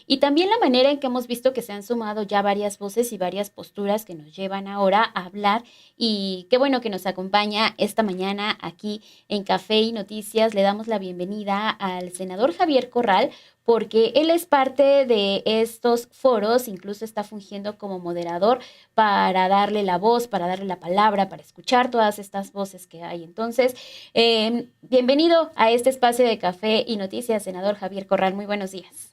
y también la manera en que hemos visto que se han sumado ya varias voces y varias posturas que nos llevan ahora a hablar y qué bueno que nos acompaña esta mañana aquí en Café y Noticias. Le damos la bienvenida al senador Javier Corral porque él es parte de estos foros, incluso está fungiendo como moderador para darle la voz, para darle la palabra, para escuchar todas estas voces que hay. Entonces, bienvenido a este espacio de Café y Noticias, senador Javier Corral. Muy buenos días.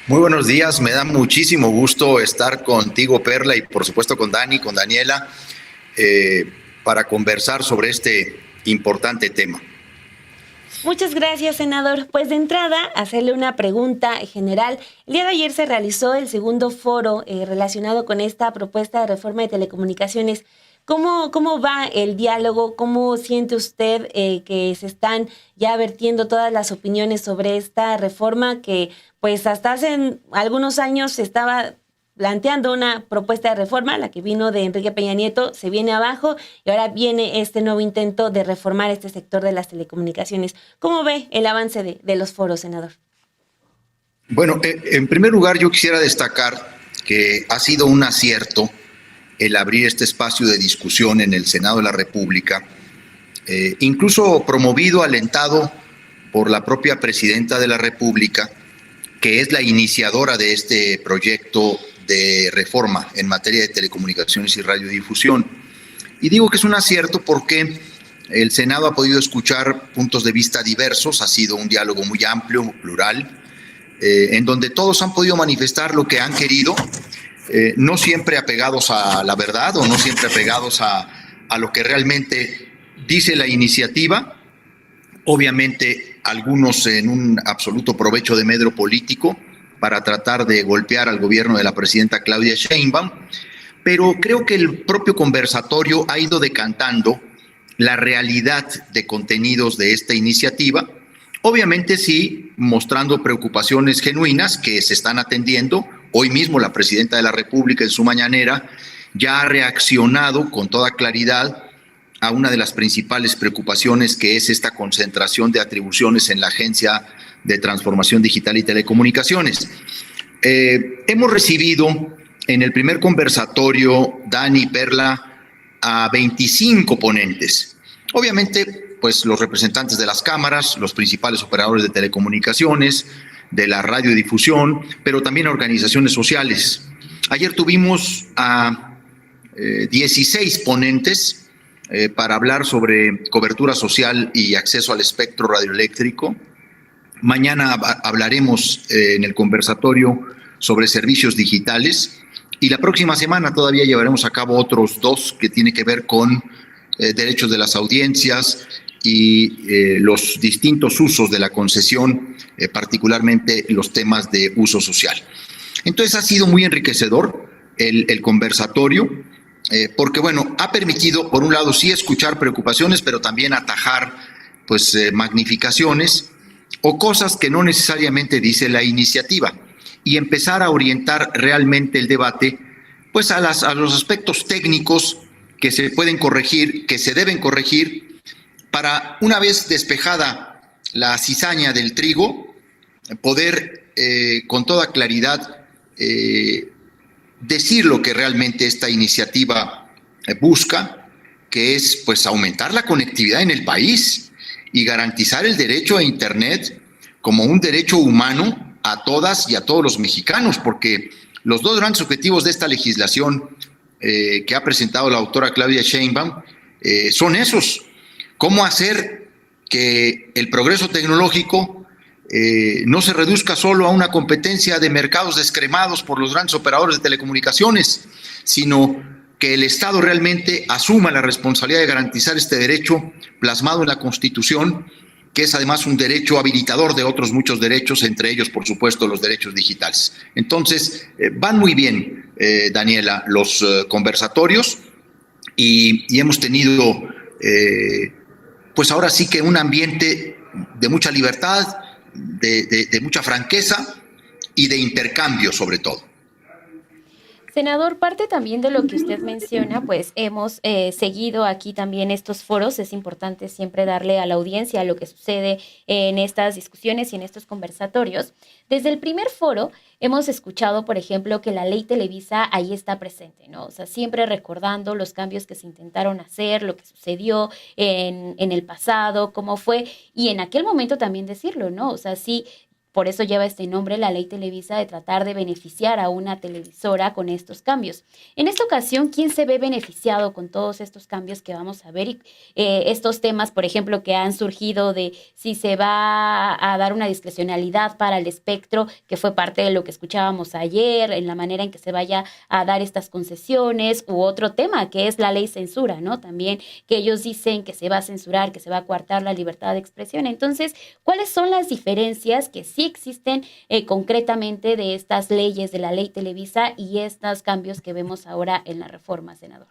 Muy buenos días, me da muchísimo gusto estar contigo, Perla, y por supuesto con Dani, con Daniela, para conversar sobre este importante tema. Muchas gracias, senador. Pues de entrada, hacerle una pregunta general. El día de ayer se realizó el segundo foro relacionado con esta propuesta de reforma de telecomunicaciones. ¿Cómo va el diálogo? ¿Cómo siente usted que se están ya vertiendo todas las opiniones sobre esta reforma que pues hasta hace algunos años se estaba planteando una propuesta de reforma, la que vino de Enrique Peña Nieto, se viene abajo y ahora viene este nuevo intento de reformar este sector de las telecomunicaciones? ¿Cómo ve el avance de los foros, senador? Bueno, en primer lugar yo quisiera destacar que ha sido un acierto el abrir este espacio de discusión en el Senado de la República, incluso promovido, alentado por la propia Presidenta de la República, que es la iniciadora de este proyecto de reforma en materia de telecomunicaciones y radiodifusión. Y digo que es un acierto porque el Senado ha podido escuchar puntos de vista diversos, ha sido un diálogo muy amplio, plural, en donde todos han podido manifestar lo que han querido, no siempre apegados a la verdad o no siempre apegados a lo que realmente dice la iniciativa, obviamente algunos en un absoluto provecho de medro político para tratar de golpear al gobierno de la presidenta Claudia Sheinbaum, pero creo que el propio conversatorio ha ido decantando la realidad de contenidos de esta iniciativa, obviamente sí mostrando preocupaciones genuinas que se están atendiendo. Hoy mismo la presidenta de la República en su mañanera ya ha reaccionado con toda claridad a una de las principales preocupaciones, que es esta concentración de atribuciones en la Agencia de Transformación Digital y Telecomunicaciones. Hemos recibido en el primer conversatorio, Dani, Perla, a 25 ponentes. Obviamente, pues los representantes de las cámaras, los principales operadores de telecomunicaciones, de la radiodifusión, pero también organizaciones sociales. Ayer tuvimos a 16 ponentes para hablar sobre cobertura social y acceso al espectro radioeléctrico. Mañana hablaremos en el conversatorio sobre servicios digitales y la próxima semana todavía llevaremos a cabo otros 2 que tienen que ver con derechos de las audiencias y los distintos usos de la concesión, particularmente los temas de uso social. Entonces ha sido muy enriquecedor el conversatorio, porque bueno, ha permitido por un lado sí escuchar preocupaciones, pero también atajar pues magnificaciones o cosas que no necesariamente dice la iniciativa y empezar a orientar realmente el debate pues a los aspectos técnicos que se pueden corregir, que se deben corregir, para una vez despejada la cizaña del trigo, poder con toda claridad decir lo que realmente esta iniciativa busca, que es pues aumentar la conectividad en el país y garantizar el derecho a Internet como un derecho humano a todas y a todos los mexicanos, porque los 2 grandes objetivos de esta legislación que ha presentado la doctora Claudia Sheinbaum son esos: cómo hacer que el progreso tecnológico no se reduzca solo a una competencia de mercados descremados por los grandes operadores de telecomunicaciones, sino que el Estado realmente asuma la responsabilidad de garantizar este derecho plasmado en la Constitución, que es además un derecho habilitador de otros muchos derechos, entre ellos, por supuesto, los derechos digitales. Entonces, van muy bien, Daniela, los conversatorios y hemos tenido, pues ahora sí que un ambiente de mucha libertad, de mucha franqueza y de intercambio sobre todo. Senador, parte también de lo que usted menciona, pues hemos seguido aquí también estos foros. Es importante siempre darle a la audiencia lo que sucede en estas discusiones y en estos conversatorios. Desde el primer foro hemos escuchado, por ejemplo, que la ley Televisa ahí está presente, ¿no? O sea, siempre recordando los cambios que se intentaron hacer, lo que sucedió en el pasado, cómo fue, y en aquel momento también decirlo, ¿no? O sea, sí. Por eso lleva este nombre, la ley Televisa, de tratar de beneficiar a una televisora con estos cambios. En esta ocasión, ¿quién se ve beneficiado con todos estos cambios que vamos a ver? Y estos temas, por ejemplo, que han surgido de si se va a dar una discrecionalidad para el espectro, que fue parte de lo que escuchábamos ayer, en la manera en que se vaya a dar estas concesiones, u otro tema, que es la ley censura, ¿no? También que ellos dicen que se va a censurar, que se va a coartar la libertad de expresión. Entonces, ¿cuáles son las diferencias que sí existen concretamente de estas leyes de la ley Televisa y estos cambios que vemos ahora en la reforma, senador?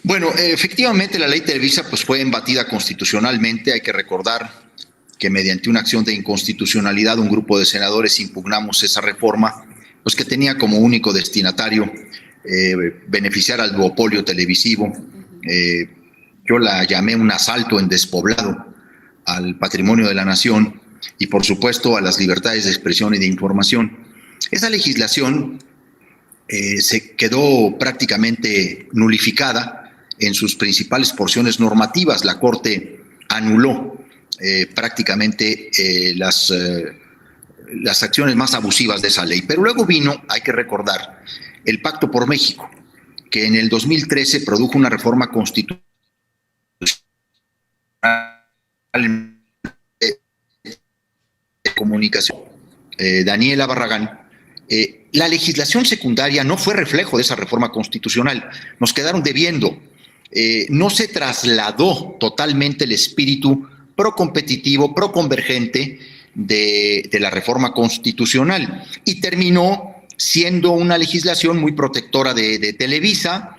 Bueno, efectivamente la ley Televisa pues fue embatida constitucionalmente. Hay que recordar que mediante una acción de inconstitucionalidad un grupo de senadores impugnamos esa reforma, pues que tenía como único destinatario beneficiar al duopolio televisivo. Yo la llamé un asalto en despoblado al patrimonio de la nación y, por supuesto, a las libertades de expresión y de información. Esa legislación se quedó prácticamente nulificada en sus principales porciones normativas. La Corte anuló prácticamente las acciones más abusivas de esa ley. Pero luego vino, hay que recordar, el Pacto por México, que en el 2013 produjo una reforma constitucional de comunicación, Daniela Barragán. La legislación secundaria no fue reflejo de esa reforma constitucional, nos quedaron debiendo. No se trasladó totalmente el espíritu procompetitivo, proconvergente de la reforma constitucional y terminó siendo una legislación muy protectora de Televisa,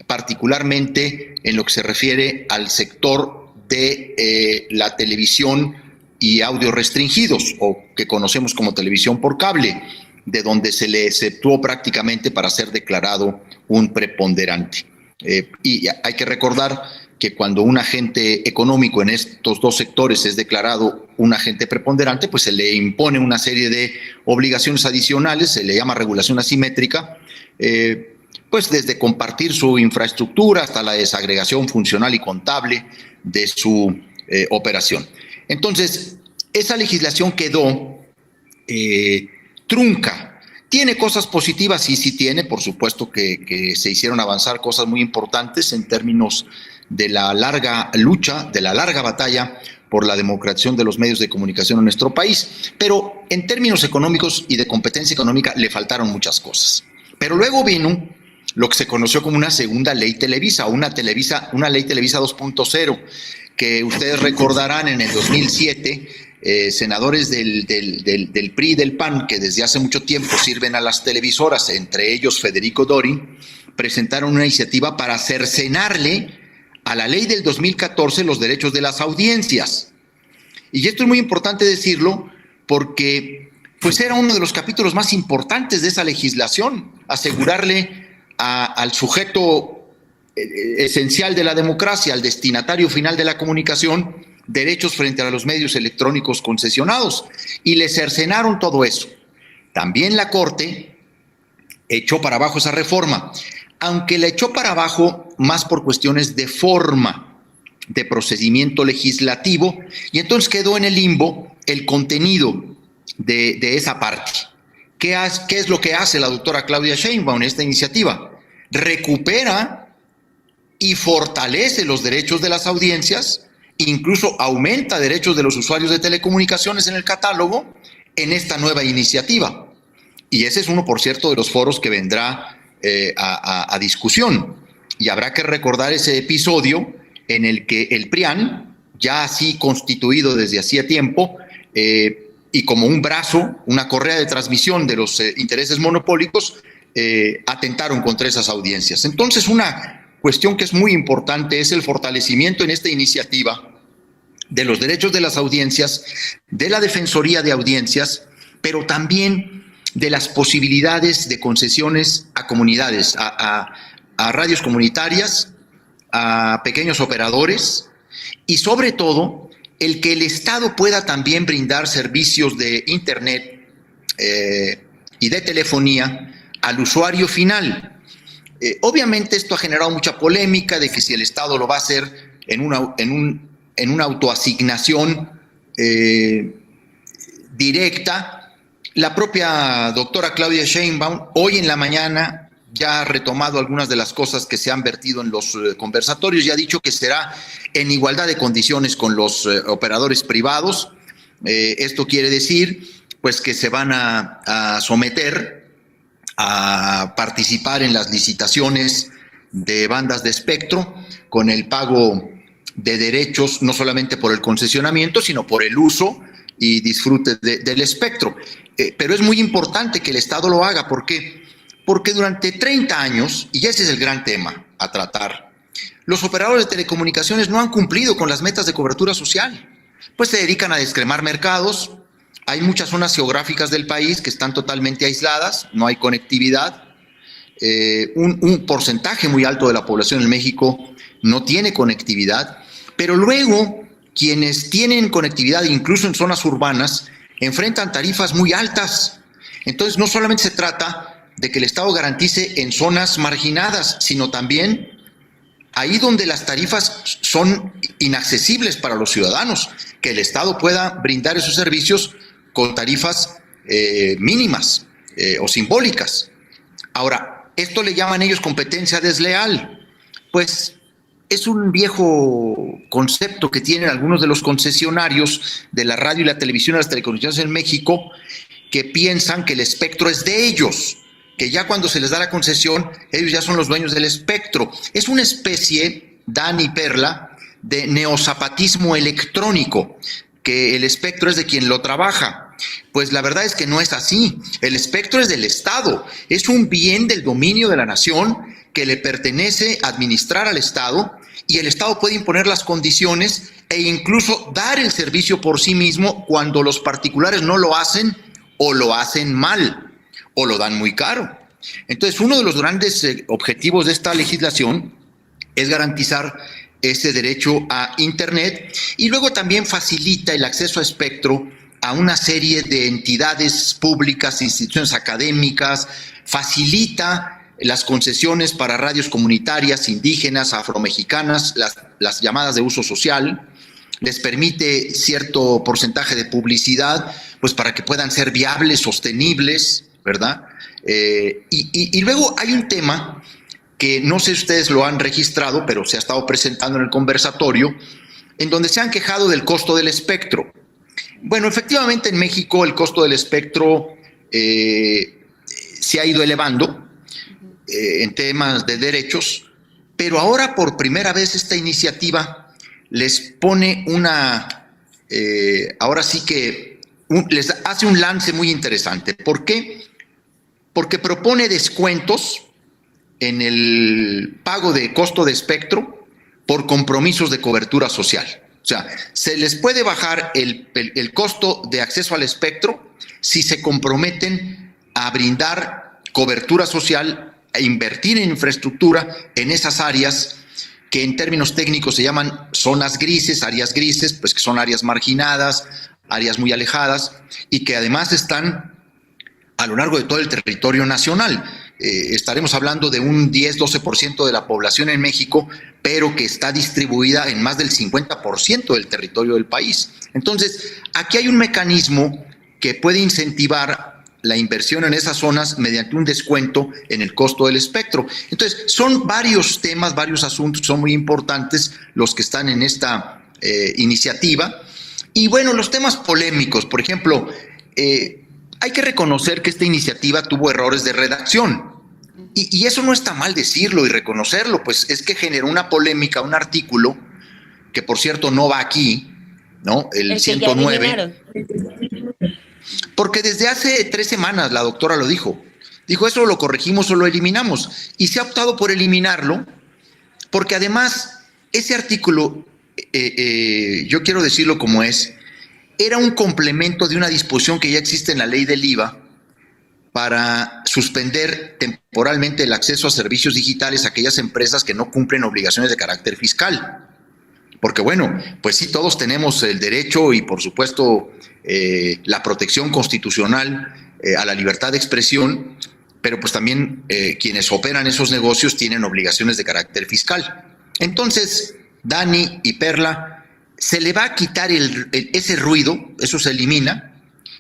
particularmente en lo que se refiere al sector de la televisión y audio restringidos, o que conocemos como televisión por cable, de donde se le exceptuó prácticamente para ser declarado un preponderante. Y hay que recordar que cuando un agente económico en estos dos sectores es declarado un agente preponderante, pues se le impone una serie de obligaciones adicionales, se le llama regulación asimétrica, pues desde compartir su infraestructura hasta la desagregación funcional y contable de su operación. Entonces, esa legislación quedó trunca. ¿Tiene cosas positivas? Sí tiene, por supuesto que se hicieron avanzar cosas muy importantes en términos de la larga lucha, de la larga batalla por la democratización de los medios de comunicación en nuestro país, pero en términos económicos y de competencia económica le faltaron muchas cosas. Pero luego vino lo que se conoció como una segunda ley Televisa, una ley Televisa 2.0, que ustedes recordarán en el 2007, senadores del PRI y del PAN, que desde hace mucho tiempo sirven a las televisoras, entre ellos Federico Dorin, presentaron una iniciativa para cercenarle a la ley del 2014 los derechos de las audiencias. Y esto es muy importante decirlo porque pues era uno de los capítulos más importantes de esa legislación, asegurarle al sujeto esencial de la democracia, al destinatario final de la comunicación, derechos frente a los medios electrónicos concesionados, y le cercenaron todo eso. También la Corte echó para abajo esa reforma, aunque la echó para abajo más por cuestiones de forma, de procedimiento legislativo, y entonces quedó en el limbo el contenido de esa parte. ¿Qué es lo que hace la doctora Claudia Sheinbaum en esta iniciativa? Recupera y fortalece los derechos de las audiencias, incluso aumenta derechos de los usuarios de telecomunicaciones en el catálogo en esta nueva iniciativa. Y ese es uno, por cierto, de los foros que vendrá a discusión. Y habrá que recordar ese episodio en el que el PRIAN, ya así constituido desde hacía tiempo, y como un brazo, una correa de transmisión de los intereses monopólicos, atentaron contra esas audiencias. Entonces, una cuestión que es muy importante es el fortalecimiento en esta iniciativa de los derechos de las audiencias, de la Defensoría de Audiencias, pero también de las posibilidades de concesiones a comunidades, a radios comunitarias, a pequeños operadores y sobre todo el que el Estado pueda también brindar servicios de Internet y de telefonía al usuario final. Obviamente esto ha generado mucha polémica de que si el Estado lo va a hacer en una autoasignación directa. La propia doctora Claudia Sheinbaum hoy en la mañana ya ha retomado algunas de las cosas que se han vertido en los conversatorios y ha dicho que será en igualdad de condiciones con los operadores privados. Esto quiere decir pues que se van a someter a participar en las licitaciones de bandas de espectro con el pago de derechos no solamente por el concesionamiento, sino por el uso y disfrute del espectro. Pero es muy importante que el Estado lo haga. ¿Por qué? Porque durante 30 años, y ese es el gran tema a tratar, los operadores de telecomunicaciones no han cumplido con las metas de cobertura social. Pues se dedican a descremar mercados. Hay muchas zonas geográficas del país que están totalmente aisladas, no hay conectividad. Un porcentaje muy alto de la población en México no tiene conectividad, pero luego quienes tienen conectividad, incluso en zonas urbanas, enfrentan tarifas muy altas. Entonces no solamente se trata de que el Estado garantice en zonas marginadas, sino también ahí donde las tarifas son inaccesibles para los ciudadanos, que el Estado pueda brindar esos servicios con tarifas mínimas o simbólicas. Ahora, esto le llaman ellos competencia desleal. Pues es un viejo concepto que tienen algunos de los concesionarios de la radio y la televisión y las telecomunicaciones en México, que piensan que el espectro es de ellos, que ya cuando se les da la concesión, ellos ya son los dueños del espectro. Es una especie, Dan y Perla, de neozapatismo electrónico, que el espectro es de quien lo trabaja. Pues la verdad es que no es así. El espectro es del Estado, es un bien del dominio de la nación que le pertenece administrar al Estado, y el Estado puede imponer las condiciones e incluso dar el servicio por sí mismo cuando los particulares no lo hacen o lo hacen mal o lo dan muy caro. Entonces, uno de los grandes objetivos de esta legislación es garantizar ese derecho a Internet, y luego también facilita el acceso a espectro a una serie de entidades públicas, instituciones académicas, facilita las concesiones para radios comunitarias, indígenas, afromexicanas, las llamadas de uso social, les permite cierto porcentaje de publicidad, pues para que puedan ser viables, sostenibles, ¿verdad? Y luego hay un tema que no sé si ustedes lo han registrado, pero se ha estado presentando en el conversatorio, en donde se han quejado del costo del espectro. Bueno, efectivamente en México el costo del espectro se ha ido elevando en temas de derechos, pero ahora por primera vez esta iniciativa les pone ahora sí que les hace un lance muy interesante. ¿Por qué? Porque propone descuentos en el pago de costo de espectro por compromisos de cobertura social. O sea, se les puede bajar el costo de acceso al espectro si se comprometen a brindar cobertura social e invertir en infraestructura en esas áreas que en términos técnicos se llaman zonas grises, áreas grises, pues que son áreas marginadas, áreas muy alejadas y que además están a lo largo de todo el territorio nacional. Estaremos hablando de un 10-12% de la población en México, pero que está distribuida en más del 50% del territorio del país. Entonces, aquí hay un mecanismo que puede incentivar la inversión en esas zonas mediante un descuento en el costo del espectro. Entonces, son varios temas, varios asuntos, son muy importantes los que están en esta iniciativa. Y bueno, los temas polémicos, por ejemplo, hay que reconocer que esta iniciativa tuvo errores de redacción. Y eso no está mal decirlo y reconocerlo, pues es que generó una polémica, un artículo, que por cierto no va aquí, ¿no? El 109. Porque desde hace 3 semanas la doctora lo dijo. Dijo, eso lo corregimos o lo eliminamos. Y se ha optado por eliminarlo, porque además ese artículo, yo quiero decirlo como es, era un complemento de una disposición que ya existe en la ley del IVA, para suspender temporalmente el acceso a servicios digitales a aquellas empresas que no cumplen obligaciones de carácter fiscal. Porque bueno, pues sí, todos tenemos el derecho y por supuesto la protección constitucional a la libertad de expresión, pero pues también quienes operan esos negocios tienen obligaciones de carácter fiscal. Entonces, Dani y Perla, se le va a quitar ese ruido, eso se elimina,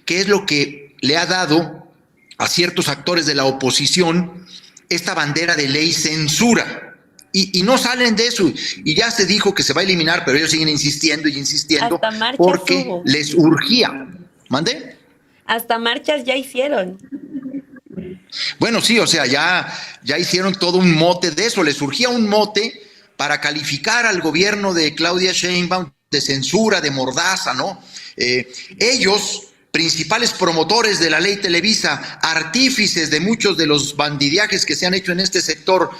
que es lo que le ha dado a ciertos actores de la oposición esta bandera de ley censura. Y no salen de eso. Y ya se dijo que se va a eliminar, pero ellos siguen insistiendo y insistiendo porque hubo. Les urgía. ¿Mande? Hasta marchas ya hicieron. Bueno, sí, o sea, ya hicieron todo un mote de eso. Les surgía un mote para calificar al gobierno de Claudia Sheinbaum de censura, de mordaza, ¿no? Ellos, principales promotores de la ley Televisa, artífices de muchos de los bandidiajes que se han hecho en este sector,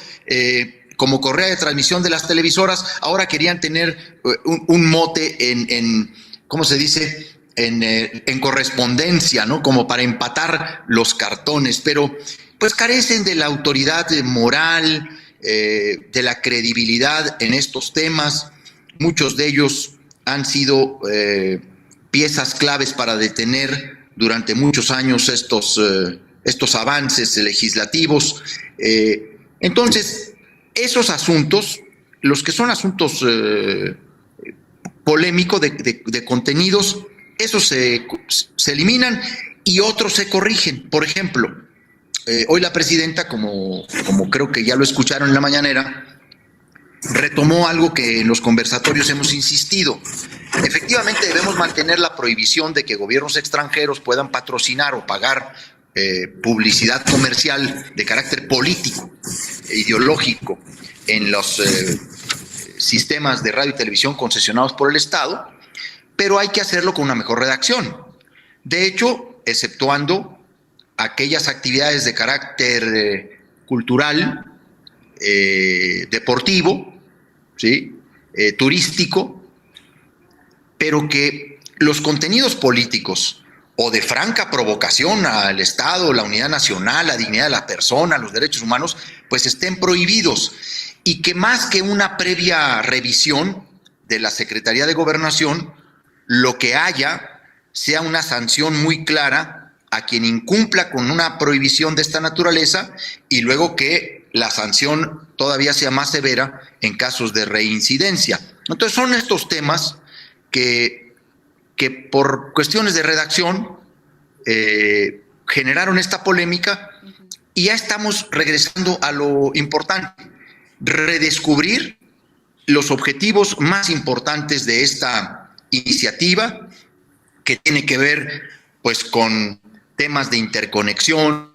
como correa de transmisión de las televisoras, ahora querían tener un mote en ¿cómo se dice?, en correspondencia, ¿no?, como para empatar los cartones, pero pues carecen de la autoridad moral, de la credibilidad en estos temas. Muchos de ellos han sido piezas claves para detener durante muchos años estos avances legislativos. Entonces, esos asuntos, los que son asuntos polémicos de contenidos, esos se eliminan y otros se corrigen. Por ejemplo, hoy la presidenta, como creo que ya lo escucharon en la mañanera, retomó algo que en los conversatorios hemos insistido. Efectivamente, debemos mantener la prohibición de que gobiernos extranjeros puedan patrocinar o pagar publicidad comercial de carácter político e ideológico en los sistemas de radio y televisión concesionados por el Estado, pero hay que hacerlo con una mejor redacción. De hecho, exceptuando aquellas actividades de carácter cultural, deportivo, ¿sí?, turístico, pero que los contenidos políticos o de franca provocación al Estado, la unidad nacional, la dignidad de la persona, los derechos humanos, pues estén prohibidos, y que más que una previa revisión de la Secretaría de Gobernación, lo que haya sea una sanción muy clara a quien incumpla con una prohibición de esta naturaleza, y luego que la sanción todavía sea más severa en casos de reincidencia. Entonces son estos temas que por cuestiones de redacción generaron esta polémica, y ya estamos regresando a lo importante: redescubrir los objetivos más importantes de esta iniciativa, que tiene que ver pues con temas de interconexión,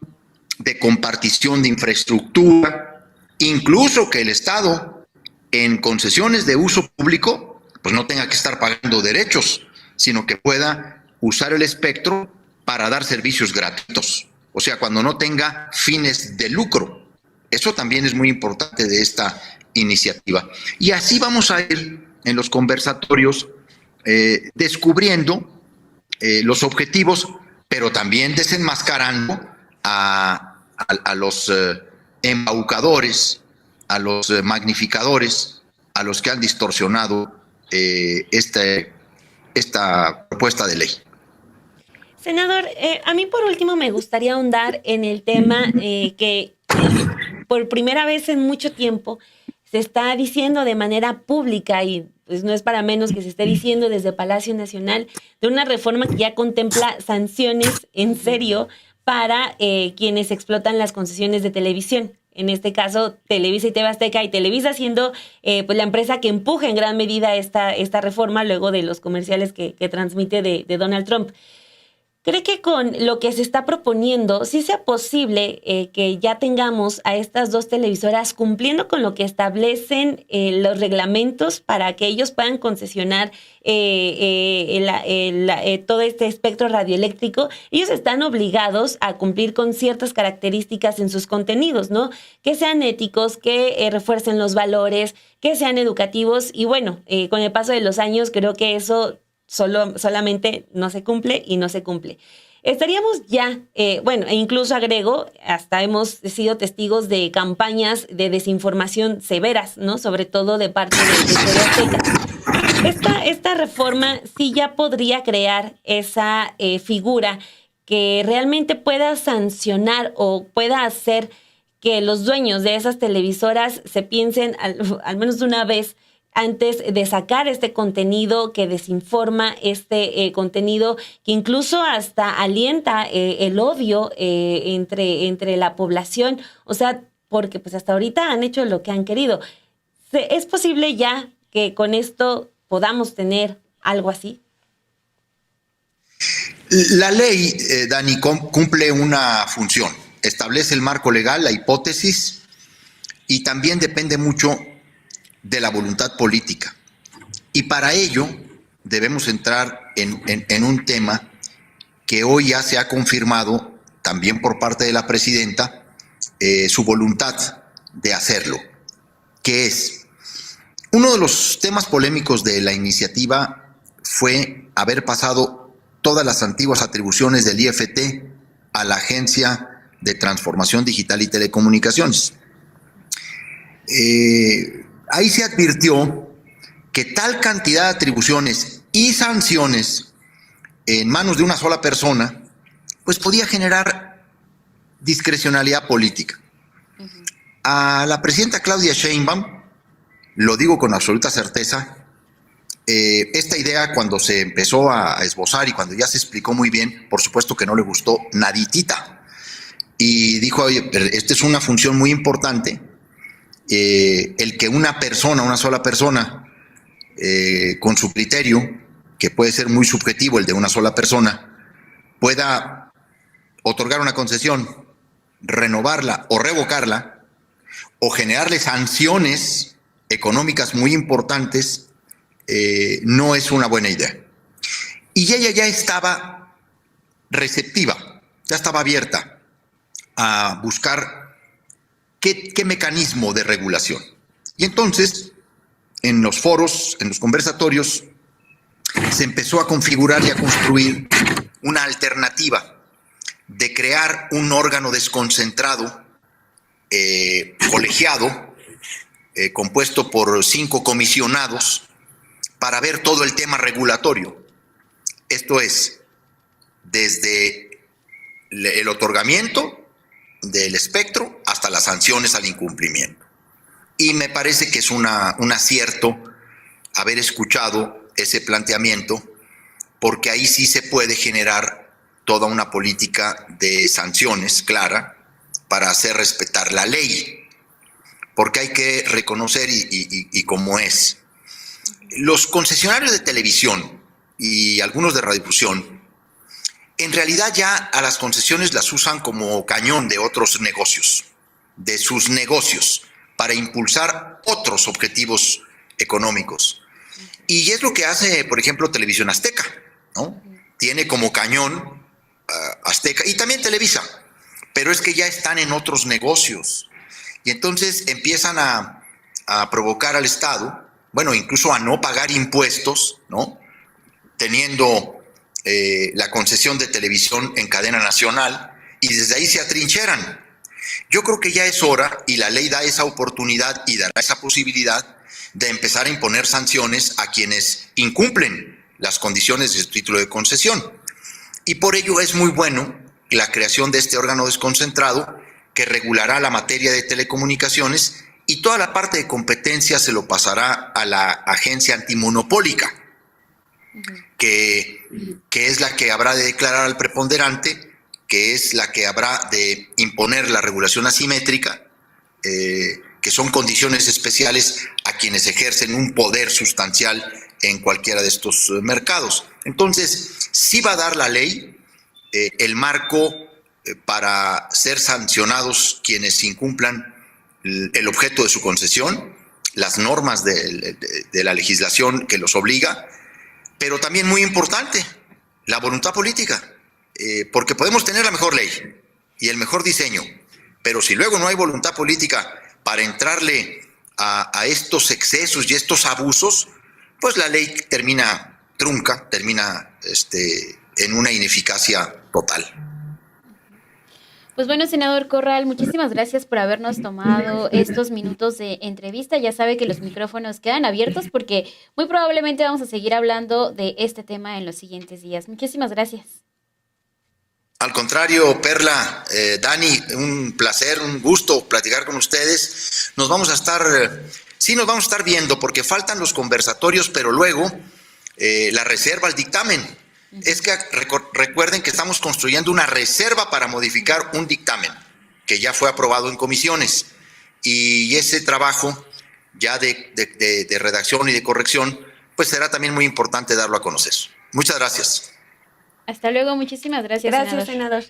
de compartición de infraestructura, incluso que el Estado en concesiones de uso público pues no tenga que estar pagando derechos, sino que pueda usar el espectro para dar servicios gratuitos, o sea, cuando no tenga fines de lucro. Eso también es muy importante de esta iniciativa. Y así vamos a ir en los conversatorios descubriendo los objetivos, pero también desenmascarando a los embaucadores, a los magnificadores, a los que han distorsionado esta propuesta de ley. Senador, a mí por último me gustaría ahondar en el tema que por primera vez en mucho tiempo se está diciendo de manera pública, y pues no es para menos que se esté diciendo desde Palacio Nacional, de una reforma que ya contempla sanciones en serio para quienes explotan las concesiones de televisión. En este caso, Televisa y TV Azteca, y Televisa siendo pues la empresa que empuja en gran medida esta reforma luego de los comerciales que transmite de Donald Trump. ¿Cree que con lo que se está proponiendo sí sea posible que ya tengamos a estas dos televisoras cumpliendo con lo que establecen los reglamentos para que ellos puedan concesionar todo este espectro radioeléctrico? Ellos están obligados a cumplir con ciertas características en sus contenidos, ¿no? Que sean éticos, que refuercen los valores, que sean educativos, y bueno, con el paso de los años creo que eso solamente no se cumple y no se cumple. estaríamos ya, bueno, e incluso agrego, hasta hemos sido testigos de campañas de desinformación severas, ¿no? Sobre todo de parte de TV Azteca. Esta reforma sí ya podría crear esa figura que realmente pueda sancionar o pueda hacer que los dueños de esas televisoras se piensen al menos de una vez antes de sacar este contenido que desinforma, este contenido que incluso hasta alienta el odio entre la población. O sea, porque pues hasta ahorita han hecho lo que han querido. ¿Es posible ya que con esto podamos tener algo así? La ley, Dani, cumple una función. Establece el marco legal, la hipótesis, y también depende mucho de la voluntad política. Y para ello debemos entrar en un tema que hoy ya se ha confirmado también por parte de la presidenta, su voluntad de hacerlo, que es uno de los temas polémicos de la iniciativa fue haber pasado todas las antiguas atribuciones del IFT a la Agencia de Transformación Digital y Telecomunicaciones. Ahí se advirtió que tal cantidad de atribuciones y sanciones en manos de una sola persona, pues podía generar discrecionalidad política. A la presidenta Claudia Sheinbaum, lo digo con absoluta certeza, esta idea cuando se empezó a esbozar y cuando ya se explicó muy bien, por supuesto que no le gustó naditita. Y dijo, oye, esta es una función muy importante, el que una persona, una sola persona, con su criterio, que puede ser muy subjetivo el de una sola persona, pueda otorgar una concesión, renovarla o revocarla, o generarle sanciones económicas muy importantes, no es una buena idea. Y ella ya estaba receptiva, ya estaba abierta a buscar qué mecanismo de regulación. Y entonces, en los foros, en los conversatorios, se empezó a configurar y a construir una alternativa de crear un órgano desconcentrado, colegiado, compuesto por 5 comisionados, para ver todo el tema regulatorio. Esto es, desde el otorgamiento del espectro hasta las sanciones al incumplimiento. Y me parece que es un acierto haber escuchado ese planteamiento, porque ahí sí se puede generar toda una política de sanciones clara para hacer respetar la ley, porque hay que reconocer y como es. Los concesionarios de televisión y algunos de radiodifusión, en realidad ya a las concesiones las usan como cañón de otros negocios, de sus negocios, para impulsar otros objetivos económicos. Y es lo que hace, por ejemplo, Televisión Azteca, ¿no? Tiene como cañón Azteca y también Televisa, pero es que ya están en otros negocios. Y entonces empiezan a provocar al Estado, bueno, incluso a no pagar impuestos, ¿no? Teniendo la concesión de televisión en cadena nacional, y desde ahí se atrincheran. Yo creo que ya es hora, y la ley da esa oportunidad y dará esa posibilidad de empezar a imponer sanciones a quienes incumplen las condiciones de su título de concesión. Y por ello es muy bueno la creación de este órgano desconcentrado que regulará la materia de telecomunicaciones, y toda la parte de competencia se lo pasará a la agencia antimonopólica, que es la que habrá de declarar al preponderante, que es la que habrá de imponer la regulación asimétrica, que son condiciones especiales a quienes ejercen un poder sustancial en cualquiera de estos mercados. Entonces, sí va a dar la ley el marco para ser sancionados quienes incumplan el objeto de su concesión, las normas de la legislación que los obliga, pero también muy importante, la voluntad política, porque podemos tener la mejor ley y el mejor diseño, pero si luego no hay voluntad política para entrarle a estos excesos y estos abusos, pues la ley termina trunca, termina en una ineficacia total. Pues bueno, senador Corral, muchísimas gracias por habernos tomado estos minutos de entrevista. Ya sabe que los micrófonos quedan abiertos porque muy probablemente vamos a seguir hablando de este tema en los siguientes días. Muchísimas gracias. Al contrario, Perla, Dani, un placer, un gusto platicar con ustedes. Nos vamos a estar viendo porque faltan los conversatorios, pero luego la reserva al dictamen. Es que recuerden que estamos construyendo una reserva para modificar un dictamen que ya fue aprobado en comisiones, y ese trabajo ya de redacción y de corrección, pues será también muy importante darlo a conocer. Muchas gracias. Hasta luego, muchísimas gracias, senador.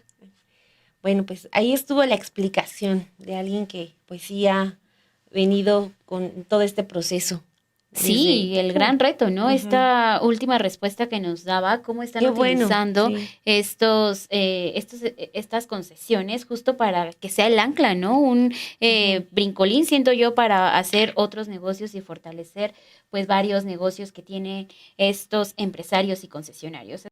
Bueno, pues ahí estuvo la explicación de alguien que pues sí ha venido con todo este proceso. Sí, el gran reto, ¿no? Esta última respuesta que nos daba, cómo están utilizando estas concesiones justo para que sea el ancla, ¿no? Un brincolín, siento yo, para hacer otros negocios y fortalecer pues varios negocios que tienen estos empresarios y concesionarios.